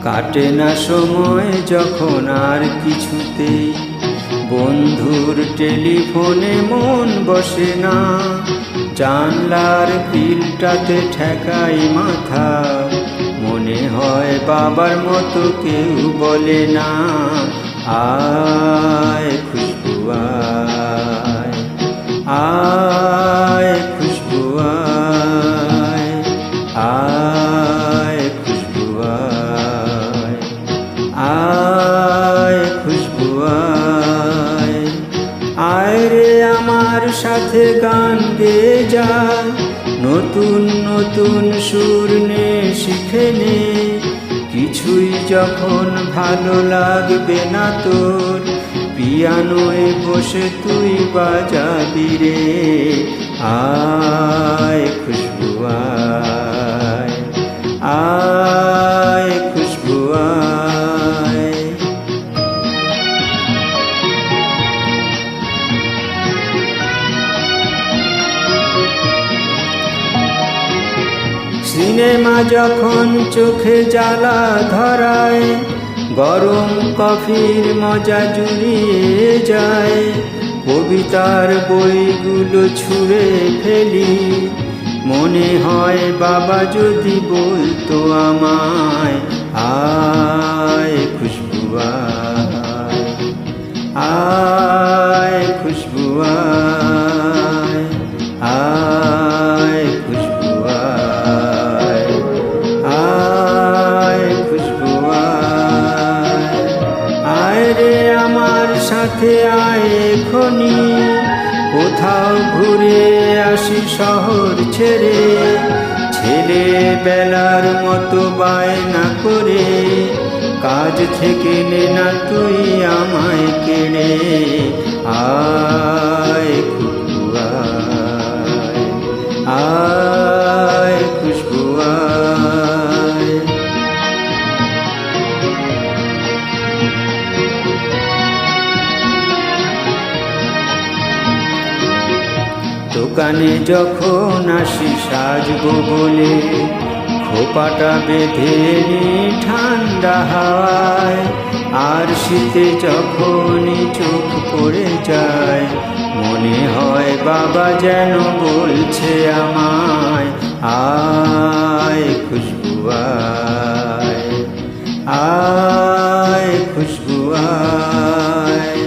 কাটে না সময় যখন আর কিছুতেই, বন্ধুর টেলিফোনে মন বসে না, জানলার গ্রিলটাতে ঠেকাই মাথা, মনে হয় বাবার মতো কেউ বলে না, আয় খুশবু আয়, আয় খুশবু আয়, আয় খুশবু আয়, আয় খুশবু আয়, আয় রে আমার সাথে গান গেয়ে যা, নতুন নতুন সুর নে শিখে নে, কিছুই যখন ভালো লাগবে না তোর, পিয়ানোয় বসে তুই বাজাবি রে, আয় খুশবু আয়, আয় খুশবু আয়। সিনেমা যখন চোখে জ্বালা ধরায়, গরম কফির মজা জুড়িয়ে যায়, কবিতার বইগুলো ছুঁড়ে ফেলি, মনে হয় বাবা যদি বলতো আমায়, আয় খুশবু আয়, আয় খুশবু আয়, আয় খুশবু আয়, আয় খুশবু আয়, আয় রে আমার সাথে আয় এখনি, কোথাও ঘুরে আসি শহর ছেড়ে, ছেলেবেলার মতো বায়না করে, কাজ থেকে নে না তুই আমায় কেড়ে, আয় খুশবু আয়, আয় খুশবু আয়। দোকানে যখন আসি সাজবো বলে, খোপাটা বেঁধে নি ঠান্ডা হাওয়ায়, আর শীতে যখনই চোখ পড়ে যায়, মনে হয় বাবা যেন বলছে আমায়, আয় খুশবু আয়, আয় খুশবু আয়,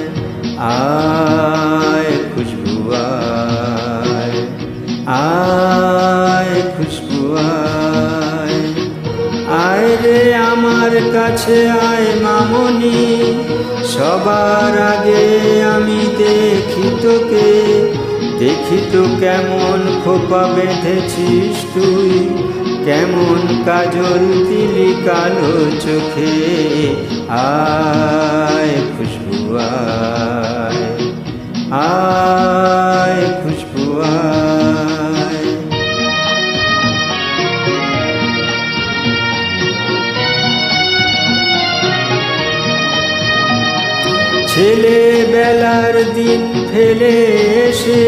আয় খুশবু আয়, আয় খুশবু আয়, আয় রে আমার কাছে আয় মামনি, সবার আগে আমি দেখি তোকে, দেখি তো কেমন খোপা বেঁধেছিস তুই, কেমন কাজল দিলি কালো চোখে, আয় খুশবু আয়, আয় খুশবু আয়। ছেলেবেলার দিন ফেলে এসে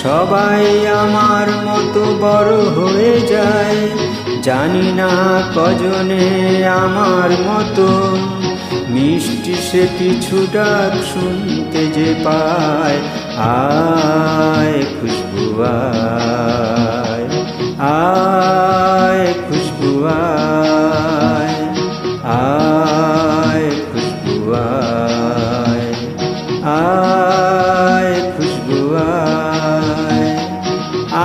সবাই আমার মতো বড় হয়ে যায়, জানি না কজনে আমার মতো মিষ্টি সে কিছু ডাক শুনতে যে পায়, আয় খুশবু আয়, আয় খুশবু আয়, আয় খুশবু আয়, আয় খুশবু আয়,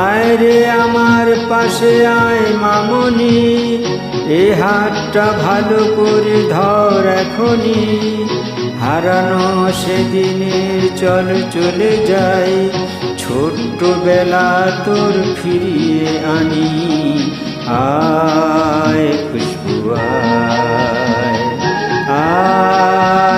আয় রে আমার পাশে আয় মামনি, এ হাতটা ভালো করে ধর এখনি, হারানো সেদিনের চল চলে যাই, ছোট্টবেলা তোর ফিরিয়ে আনি, আয় খুশবু আয়, আয়।